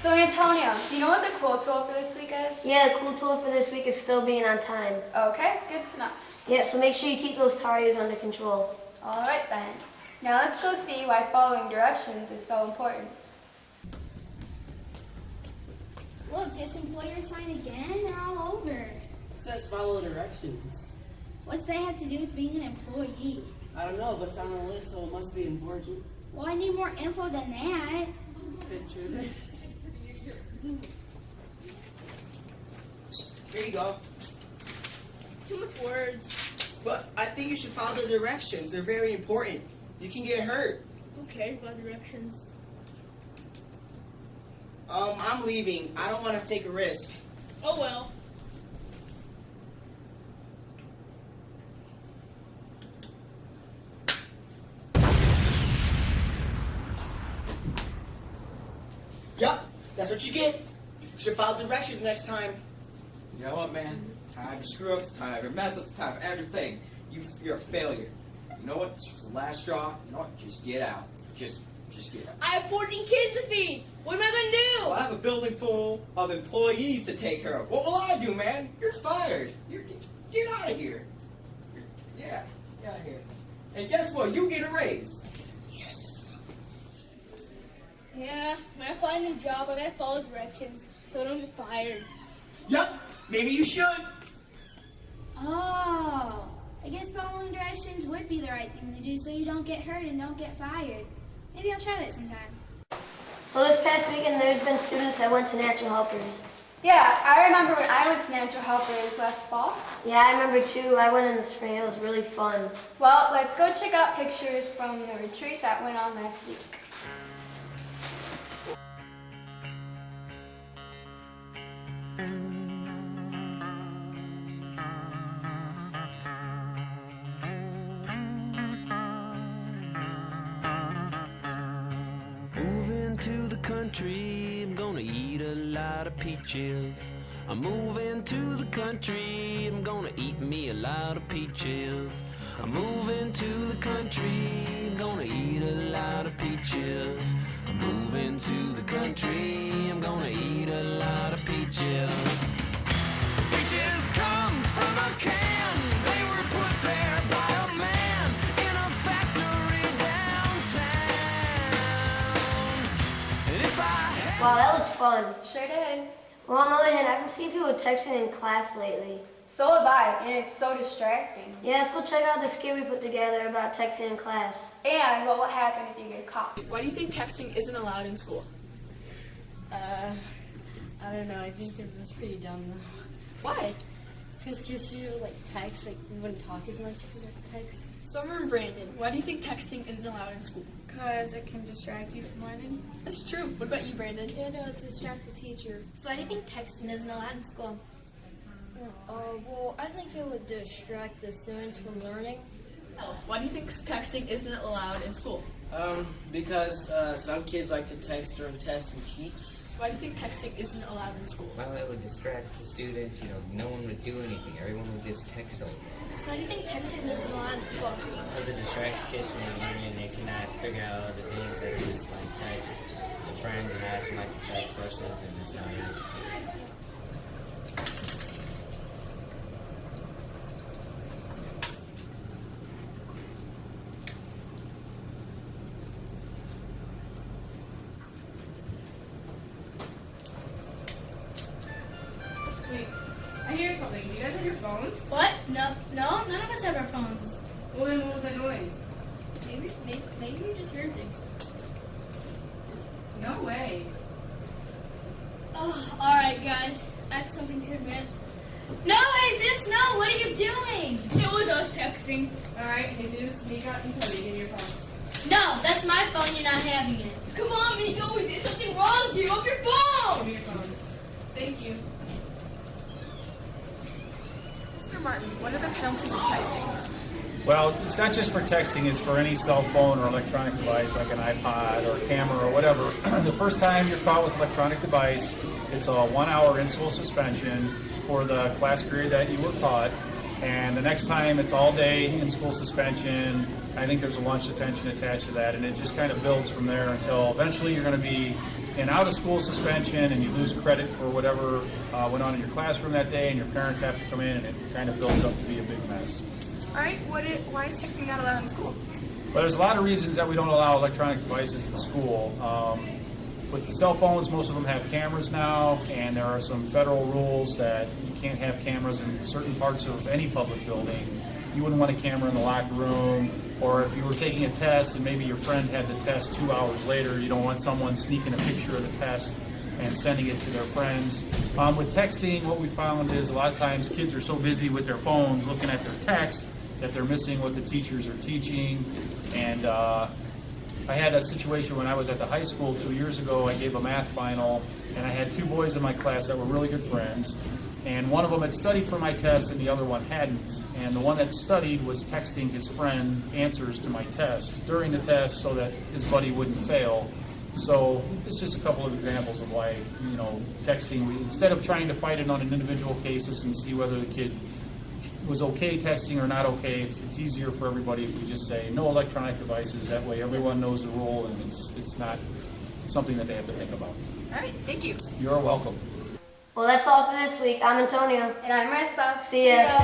So Antonio, do you know what the cool tool for this week is? Yeah, the cool tool for this week is still being on time. Okay, good to know. Yeah, so make sure you keep those tires under control. All right then. Now let's go see why following directions is so important. Look, this employer sign again? They're all over. It says follow directions. What's that have to do with being an employee? I don't know, but it's on the list, so it must be important. Well, I need more info than that. Picture this. Here you go. Too much words. But I think you should follow the directions. They're very important. You can get hurt. Okay, about directions. I'm leaving. I don't want to take a risk. Oh well. Yup, that's what you get. You should follow directions next time. You know what, man? Time to screw up, time to mess up, time for everything. You're a failure. You know what? This was the last straw. You know what? Just get out. Just get out. I have 14 kids to feed. What am I going to do? Well, I have a building full of employees to take care of. What will I do, man? You're fired. Get out of here. Get out of here. And guess what? You get a raise. Yeah, when I find a new job, I gotta follow directions so I don't get fired. Yup, maybe you should. Oh, I guess following directions would be the right thing to do so you don't get hurt and don't get fired. Maybe I'll try that sometime. So this past weekend, there's been students that went to Natural Helpers. Yeah, I remember when I went to Natural Helpers last fall. Yeah, I remember too. I went in the spring. It was really fun. Well, let's go check out pictures from the retreat that went on last week. Moving to the country, I'm gonna eat a lot of peaches. I'm moving to the country, I'm gonna eat me a lot of peaches. I'm moving to the country, I'm gonna eat a lot of peaches. I'm moving to the country, I'm gonna eat a lot of peaches. Peaches come from a can, they were put there by a man in a factory downtown. And if I had Wow, that looked fun. Sure did. Well, on the other hand, I've been seeing people texting in class lately. So have I, and it's so distracting. Yeah, let's go check out this skit we put together about texting in class. And what will happen if you get caught? Why do you think texting isn't allowed in school? I don't know. I think it was pretty dumb though. Why? Because kids you text, we wouldn't talk as much if we got to text. Summer and Brandon, why do you think texting isn't allowed in school? Because it can distract you from learning. That's true. What about you, Brandon? It'll distract the teacher. So why do you think texting isn't allowed in school? Well, I think it would distract the students from learning. Why do you think texting isn't allowed in school? Because some kids like to text during tests and cheat. Why do you think texting isn't allowed in school? Well, it would distract the students, no one would do anything. Everyone would just text all day. So why do you think texting isn't allowed in school? Because it distracts kids from learning and they cannot figure out other things that are just like text with friends and ask them the text questions and it's not it. Wait, I hear something. Do you guys have your phones? What? No, none of us have our phones. Well, then what was that noise? Maybe you just heard things. No way. Oh, alright guys, I have something to admit. No, Jesus, no, what are you doing? It was us texting. Alright, Jesus, Mika, and Cody, give me your phones. No, that's my phone, you're not having it. Come on, Miko, we did something wrong. Give up your phone! Give me your phone. Thank you. Mr. Martin, what are the penalties of texting? Well, it's not just for texting, it's for any cell phone or electronic device like an iPod or camera or whatever. The first time you're caught with electronic device, it's a 1 hour in-school suspension for the class period that you were caught. And the next time it's all day in-school suspension I think there's a lunch detention attached to that, and it just kind of builds from there until eventually you're going to be in out-of-school suspension and you lose credit for whatever went on in your classroom that day, and your parents have to come in, and it kind of builds up to be a big mess. All right, why is texting not allowed in school? But there's a lot of reasons that we don't allow electronic devices in school. With the cell phones, most of them have cameras now, and there are some federal rules that you can't have cameras in certain parts of any public building. You wouldn't want a camera in the locker room, or if you were taking a test and maybe your friend had the test 2 hours later, you don't want someone sneaking a picture of the test and sending it to their friends. With texting, what we found is a lot of times kids are so busy with their phones looking at their text that they're missing what the teachers are teaching. And I had a situation when I was at the high school 2 years ago. I gave a math final, and I had 2 boys in my class that were really good friends. And one of them had studied for my test and the other one hadn't. And the one that studied was texting his friend answers to my test during the test so that his buddy wouldn't fail. So this is just a couple of examples of why, texting, instead of trying to fight it on an individual cases and see whether the kid was okay texting or not okay, it's easier for everybody if we just say no electronic devices. That way everyone knows the rule, and it's not something that they have to think about. All right, thank you. You're welcome. Well, that's all for this week. I'm Antonio. And I'm Marissa. See ya.